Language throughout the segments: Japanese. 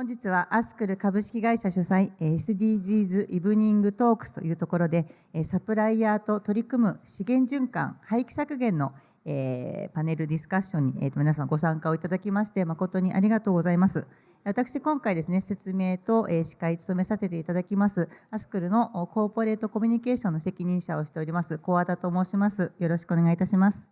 本日はアスクル株式会社主催 SDGs イブニングトークスというところでサプライヤーと取り組む資源循環廃棄削減のパネルディスカッションに皆さんご参加をいただきまして誠にありがとうございます。私今回ですね、説明と司会務めさせていただきますアスクルのコーポレートコミュニケーションの責任者をしております小和田と申します。よろしくお願いいたします。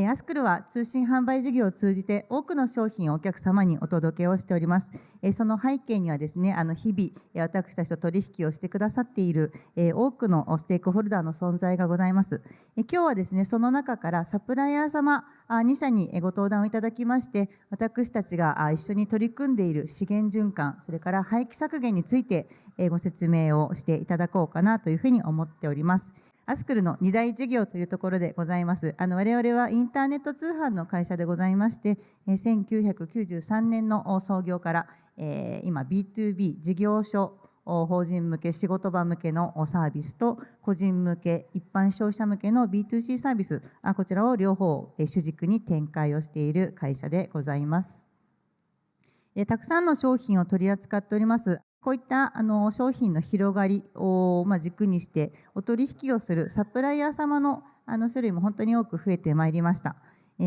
アスクルは通信販売事業を通じて多くの商品をお客様にお届けをしております。その背景にはですね、日々私たちと取引をしてくださっている多くのステークホルダーの存在がございます。今日はですね、その中からサプライヤー様2社にご登壇をいただきまして、私たちが一緒に取り組んでいる資源循環、それから廃棄削減についてご説明をしていただこうかなというふうに思っております。アスクルの2大事業というところでございます。我々はインターネット通販の会社でございまして、1993年の創業から、今 B2B 事業所、法人向け、仕事場向けのサービスと、個人向け、一般消費者向けの B2C サービス、こちらを両方主軸に展開をしている会社でございます。たくさんの商品を取り扱っております。こういった商品の広がりを軸にしてお取引をするサプライヤー様の種類も本当に多く増えてまいりました。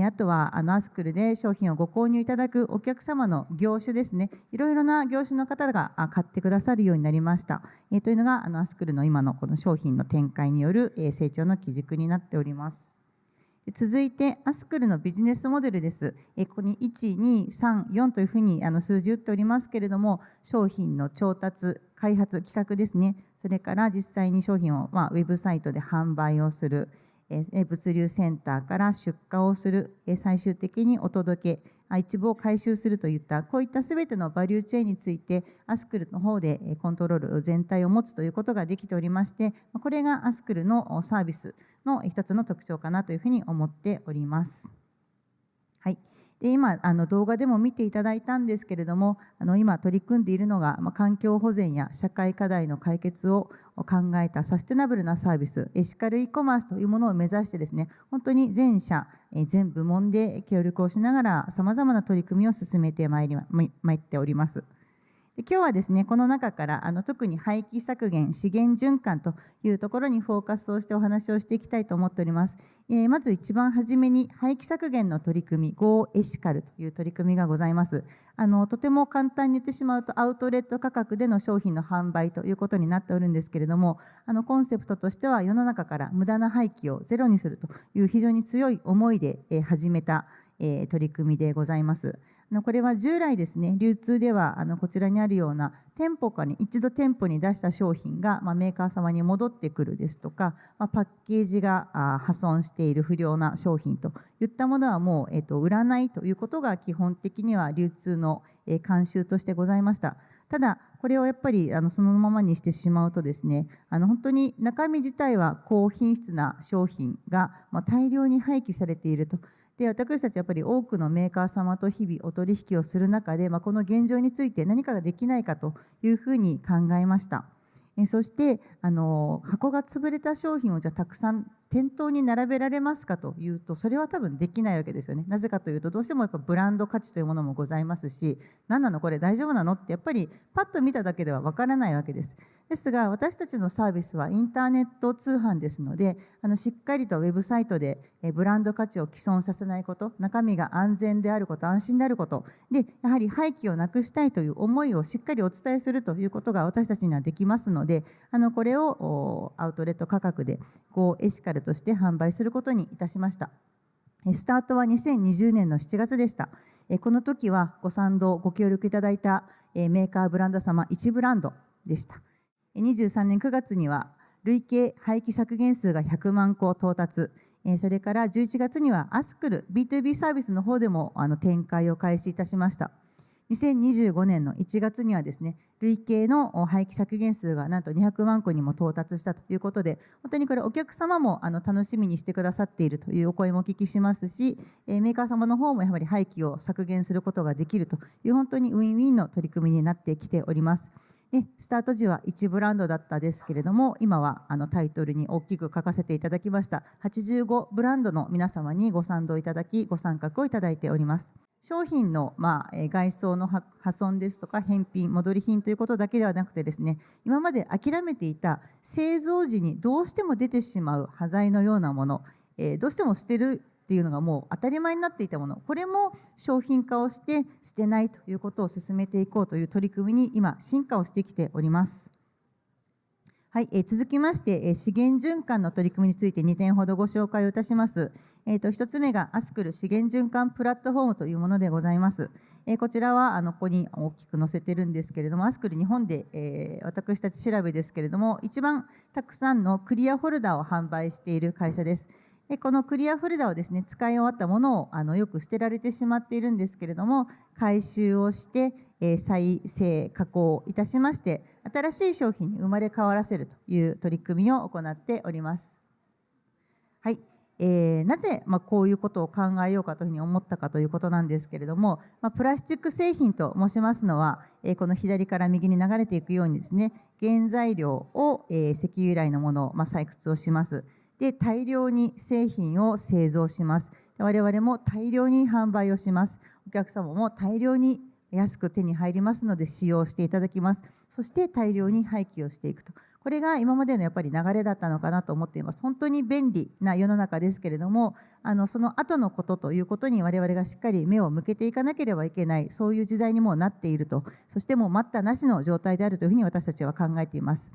あとはアスクルで商品をご購入いただくお客様の業種ですね、いろいろな業種の方が買ってくださるようになりました。というのがアスクルの今のこの商品の展開による成長の基軸になっております。続いてアスクルのビジネスモデルです。ここに1、2、3、4というふうに数字打っておりますけれども、商品の調達、開発、企画ですね、それから実際に商品をウェブサイトで販売をする、物流センターから出荷をする、最終的にお届け、一部を回収するといったこういったすべてのバリューチェーンについてアスクルの方でコントロール全体を持つということができておりまして、これがアスクルのサービスの一つの特徴かなというふうに思っております。はい。で今動画でも見ていただいたんですけれども、今取り組んでいるのが環境保全や社会課題の解決を考えたサステナブルなサービス、エシカル e コマースというものを目指してですね、本当に全社全部門で協力をしながらさまざまな取り組みを進めてまいっております。で今日はですね、この中から特に廃棄削減、資源循環というところにフォーカスをしてお話をしていきたいと思っております。まず一番初めに廃棄削減の取り組み Go エシカルという取り組みがございます。とても簡単に言ってしまうとアウトレット価格での商品の販売ということになっておるんですけれども、コンセプトとしては世の中から無駄な廃棄をゼロにするという非常に強い思いで始めた取り組みでございます。これは従来ですね、流通ではこちらにあるような店舗から一度店舗に出した商品がメーカー様に戻ってくるですとか、パッケージが破損している不良な商品といったものはもう売らないということが基本的には流通の慣習としてございました。ただこれをやっぱりそのままにしてしまうとですね、本当に中身自体は高品質な商品が大量に廃棄されていると。で私たちやっぱり多くのメーカー様と日々お取引をする中で、この現状について何かができないかというふうに考えました。そして箱が潰れた商品をじゃあたくさん店頭に並べられますかというと、それは多分できないわけですよね。なぜかというと、どうしてもやっぱブランド価値というものもございますし、何なのこれ大丈夫なのってやっぱりパッと見ただけではわからないわけです。ですが私たちのサービスはインターネット通販ですので、しっかりとウェブサイトでブランド価値を毀損させないこと、中身が安全であること、安心であることで、やはり廃棄をなくしたいという思いをしっかりお伝えするということが私たちにはできますので、これをアウトレット価格でGoエシカルとして販売することにいたしました。スタートは2020年の7月でした。この時はご賛同ご協力いただいたメーカーブランド様1ブランドでした。23年9月には累計廃棄削減数が100万個到達、それから11月にはアスクル B2B サービスの方でも展開を開始いたしました。2025年の1月にはですね、累計の廃棄削減数がなんと200万個にも到達したということで、本当にこれお客様も楽しみにしてくださっているというお声もお聞きしますし、メーカー様の方もやはり廃棄を削減することができるという本当にウィンウィンの取り組みになってきております。スタート時は1ブランドだったですけれども、今はタイトルに大きく書かせていただきました85ブランドの皆様にご賛同いただき、ご参画をいただいております。商品の、外装の破損ですとか返品、戻り品ということだけではなくてですね、今まで諦めていた製造時にどうしても出てしまう端材のようなもの、どうしても捨てるっていうのがもう当たり前になっていたもの、これも商品化をして捨てないということを進めていこうという取り組みに今進化をしてきております。はい、続きまして、資源循環の取り組みについて2点ほどご紹介をいたします。1つ目がアスクル資源循環プラットフォームというものでございます。こちらはここに大きく載せてるんですけれども、アスクル日本で、私たち調べですけれども、一番たくさんのクリアホルダーを販売している会社です。でこのクリアホルダーをですね、使い終わったものをよく捨てられてしまっているんですけれども、回収をして、再生加工いたしまして、新しい商品に生まれ変わらせるという取り組みを行っております。はい、なぜ、こういうことを考えようかというふうに思ったかということなんですけれども、プラスチック製品と申しますのは、この左から右に流れていくようにですね、原材料を、石油由来のものを、採掘をします。で、大量に製品を製造します。我々も大量に販売をします。お客様も大量に安く手に入りますので使用していただきます。そして大量に廃棄をしていくと。これが今までのやっぱり流れだったのかなと思っています。本当に便利な世の中ですけれども、その後のことということに我々がしっかり目を向けていかなければいけない、そういう時代にもなっていると、そしてもう待ったなしの状態であるというふうに私たちは考えています。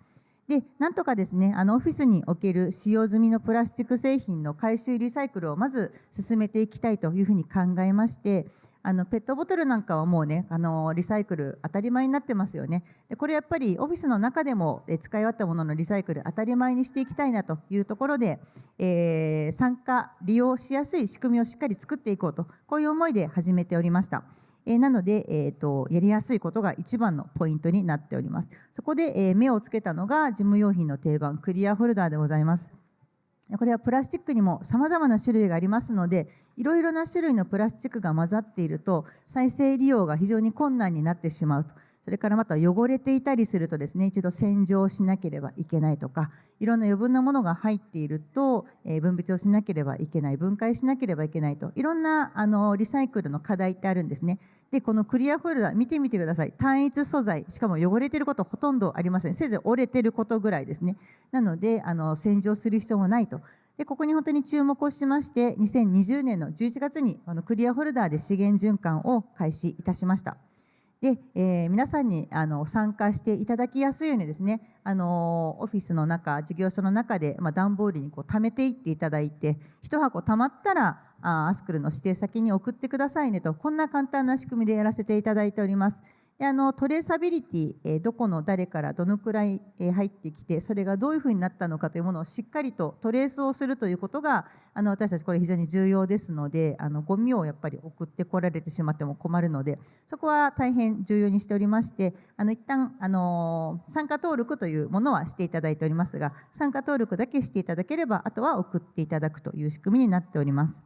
で、なんとかですね、オフィスにおける使用済みのプラスチック製品の回収リサイクルをまず進めていきたいというふうに考えまして、ペットボトルなんかはもうね、リサイクル当たり前になってますよね。でこれやっぱりオフィスの中でも使い終わったもののリサイクル当たり前にしていきたいなというところで、参加利用しやすい仕組みをしっかり作っていこうと、こういう思いで始めておりました。なので、やりやすいことが一番のポイントになっております。そこで、目をつけたのが事務用品の定番クリアホルダーでございます。これはプラスチックにもさまざまな種類がありますので、いろいろな種類のプラスチックが混ざっていると再生利用が非常に困難になってしまうと。それからまた汚れていたりするとですね、一度洗浄しなければいけないとか、いろんな余分なものが入っていると、分別をしなければいけない、分解しなければいけないと、いろんなリサイクルの課題ってあるんですね。でこのクリアホルダー見てみてください。単一素材、しかも汚れていることほとんどありません。せいぜい折れていることぐらいですね。なので洗浄する必要もないと。でここに本当に注目をしまして、2020年の11月にクリアホルダーで資源循環を開始いたしました。で皆さんに参加していただきやすいようにですね、オフィスの中、事業所の中で、段ボールに貯めていっていただいて、1箱貯まったらアスクルの指定先に送ってくださいねと、こんな簡単な仕組みでやらせていただいております。でトレーサビリティ、どこの誰からどのくらい入ってきて、それがどういうふうになったのかというものをしっかりとトレースをするということが私たちこれ非常に重要ですので、ゴミをやっぱり送ってこられてしまっても困るので、そこは大変重要にしておりまして、一旦参加登録というものはしていただいておりますが、参加登録だけしていただければあとは送っていただくという仕組みになっております。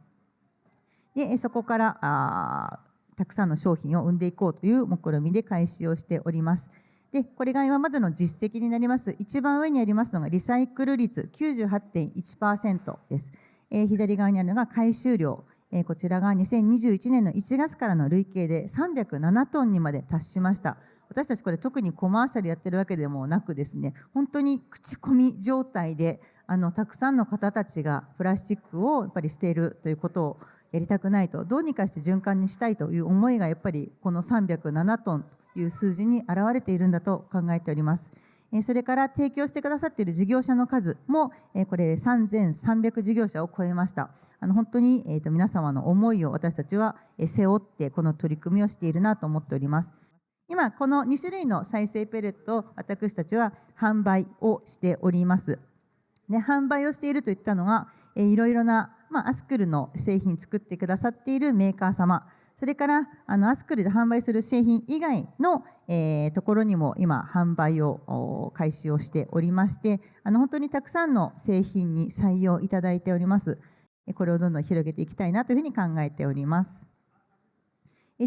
でそこからたくさんの商品を生んでいこうという目論見で開始をしております。でこれが今までの実績になります。一番上にありますのがリサイクル率 98.1% です。左側にあるのが回収量、こちらが2021年の1月からの累計で307トンにまで達しました。私たちこれ特にコマーシャルやってるわけでもなくですね、本当に口コミ状態でたくさんの方たちがプラスチックをやっぱり捨てるということをやりたくないと、どうにかして循環にしたいという思いがやっぱりこの307トンという数字に表れているんだと考えております。それから提供してくださっている事業者の数もこれ3300事業者を超えました。本当に皆様の思いを私たちは背負ってこの取り組みをしているなと思っております。今この2種類の再生ペレットを私たちは販売をしております。で販売をしているといったのがいろいろなアスクルの製品作ってくださっているメーカー様、それからアスクルで販売する製品以外の、ところにも今販売を開始をしておりまして、本当にたくさんの製品に採用いただいております。これをどんどん広げていきたいなというふうに考えております。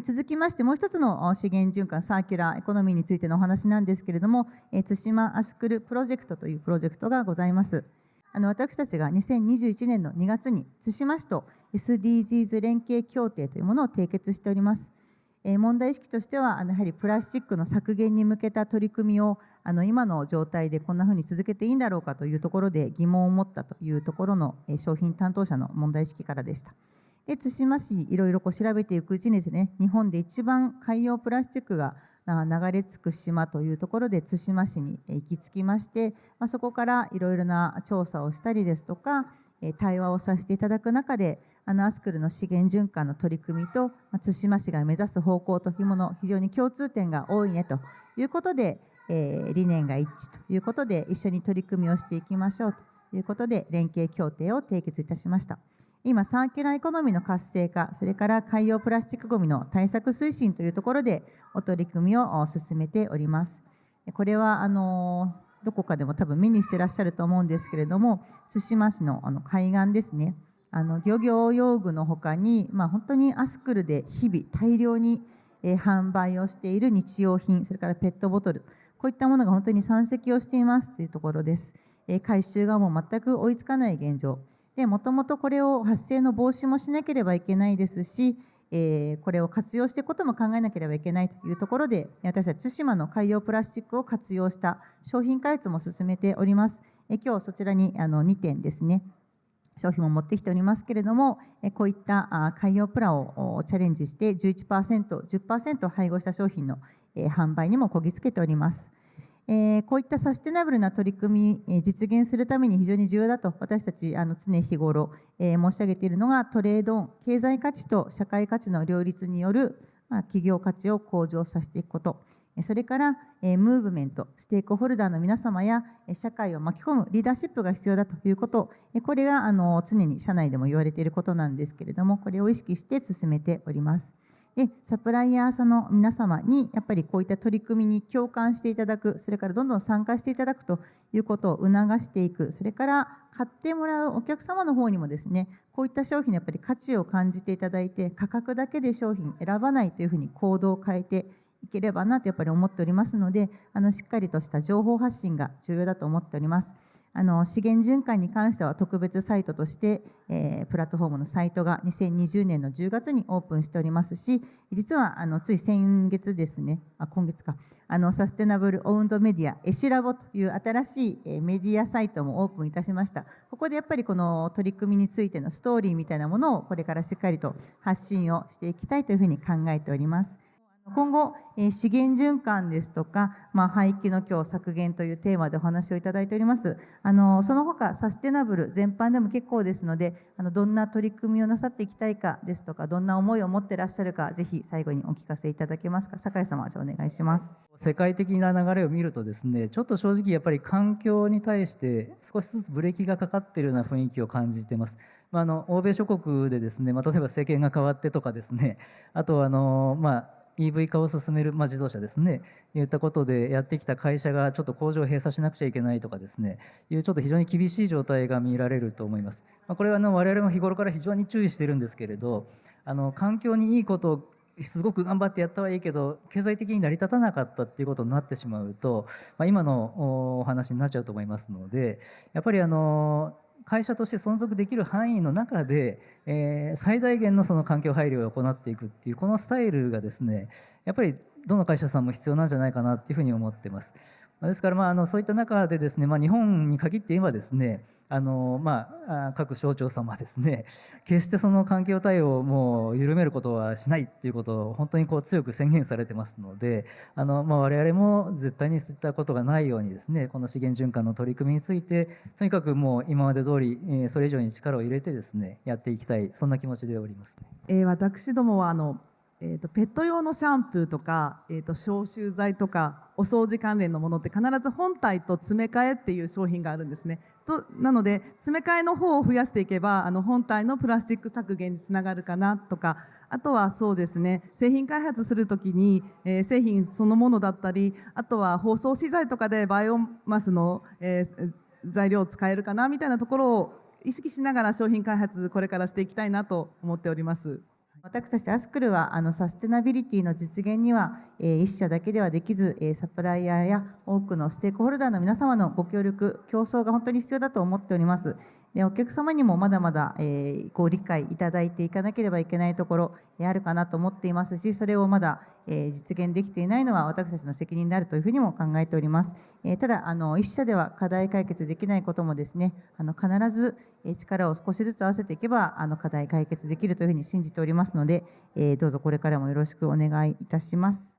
続きましてもう一つの資源循環サーキュラーエコノミーについてのお話なんですけれども、対馬アスクルプロジェクトというプロジェクトがございます。私たちが2021年の2月に対馬市と SDGs 連携協定というものを締結しております。問題意識としては、やはりプラスチックの削減に向けた取り組みを今の状態でこんなふうに続けていいんだろうかというところで疑問を持ったというところの商品担当者の問題意識からでした。で対馬市、いろいろ調べていくうちにですね、日本で一番海洋プラスチックが流れ着く島というところで対馬市に行き着きまして、そこからいろいろな調査をしたりですとか、対話をさせていただく中で、アスクルの資源循環の取り組みと対馬市が目指す方向というもの、非常に共通点が多いねということで、理念が一致ということで、一緒に取り組みをしていきましょうということで、連携協定を締結いたしました。今、サーキュラーエコノミーの活性化、それから海洋プラスチックごみの対策推進というところで、お取り組みを進めております。これはどこかでも多分目にしてらっしゃると思うんですけれども、対馬市の海岸ですね、漁業用具のほかに、本当にアスクルで日々大量に販売をしている日用品、それからペットボトル、こういったものが本当に山積をしていますというところです。回収がもう全く追いつかない現状で、もともとこれを発生の防止もしなければいけないですし、これを活用していくことも考えなければいけないというところで、私たち対馬の海洋プラスチックを活用した商品開発も進めております。今日そちらに2点ですね、商品も持ってきておりますけれども、こういった海洋プラをチャレンジして 11%、10% 配合した商品の販売にもこぎつけております。こういったサステナブルな取り組み実現するために非常に重要だと私たち常日頃申し上げているのが、トレードオン、経済価値と社会価値の両立による企業価値を向上させていくこと、それからムーブメント、ステークホルダーの皆様や社会を巻き込むリーダーシップが必要だということ、これが常に社内でも言われていることなんですけれども、これを意識して進めております。でサプライヤーさんの皆様にやっぱりこういった取り組みに共感していただく、それからどんどん参加していただくということを促していく、それから買ってもらうお客様の方にもですね、こういった商品のやっぱり価値を感じていただいて、価格だけで商品選ばないというふうに行動を変えていければなとやっぱり思っておりますので、しっかりとした情報発信が重要だと思っております。資源循環に関しては特別サイトとして、プラットフォームのサイトが2020年の10月にオープンしておりますし、実はつい先月ですね、今月か、サステナブルオウンドメディアエシラボという新しいメディアサイトもオープンいたしました。ここでやっぱりこの取り組みについてのストーリーみたいなものをこれからしっかりと発信をしていきたいというふうに考えております。今後、資源循環ですとか、廃棄の今日削減というテーマでお話をいただいております。その他サステナブル全般でも結構ですので、どんな取り組みをなさっていきたいかですとか、どんな思いを持っていらっしゃるか、ぜひ最後にお聞かせいただけますか。酒井様、じゃあお願いします。世界的な流れを見るとですね、ちょっと正直やっぱり環境に対して少しずつブレーキがかかっているような雰囲気を感じています。欧米諸国でですね、例えば政権が変わってとかですね、あとEV 化を進める、自動車ですね、いったことでやってきた会社がちょっと工場を閉鎖しなくちゃいけないとかですね、いうちょっと非常に厳しい状態が見られると思います。これは我々も日頃から非常に注意しているんですけれど、環境にいいことをすごく頑張ってやったはいいけど、経済的に成り立たなかったっていうことになってしまうと、今のお話になっちゃうと思いますので、やっぱり会社として存続できる範囲の中で、最大限のその環境配慮を行っていくっていうこのスタイルがですね、やっぱりどの会社さんも必要なんじゃないかなっていうふうに思っています。ですからそういった中でですね、日本に限って言えばですね、各省庁様ですね、決してその環境対応をもう緩めることはしないっていうことを本当に強く宣言されてますので、我々も絶対にそういったことがないようにですね、この資源循環の取り組みについてとにかくもう今まで通りそれ以上に力を入れてですねやっていきたい、そんな気持ちでおります。私どもはペット用のシャンプーとか、消臭剤とかお掃除関連のものって必ず本体と詰め替えっていう商品があるんですね。なので詰め替えの方を増やしていけば本体のプラスチック削減につながるかなとか、あとはそうですね、製品開発するときに、製品そのものだったり、あとは包装資材とかでバイオマスの、材料を使えるかなみたいなところを意識しながら商品開発これからしていきたいなと思っております。私たちアスクルはサステナビリティの実現には、1社だけではできず、サプライヤーや多くのステークホルダーの皆様のご協力、競争が本当に必要だと思っております。でお客様にもまだまだ、ご理解いただいていかなければいけないところ、あるかなと思っていますし、それをまだ、実現できていないのは私たちの責任であるというふうにも考えております。ただ一社では課題解決できないこともですね、必ず力を少しずつ合わせていけば課題解決できるというふうに信じておりますので、どうぞこれからもよろしくお願いいたします。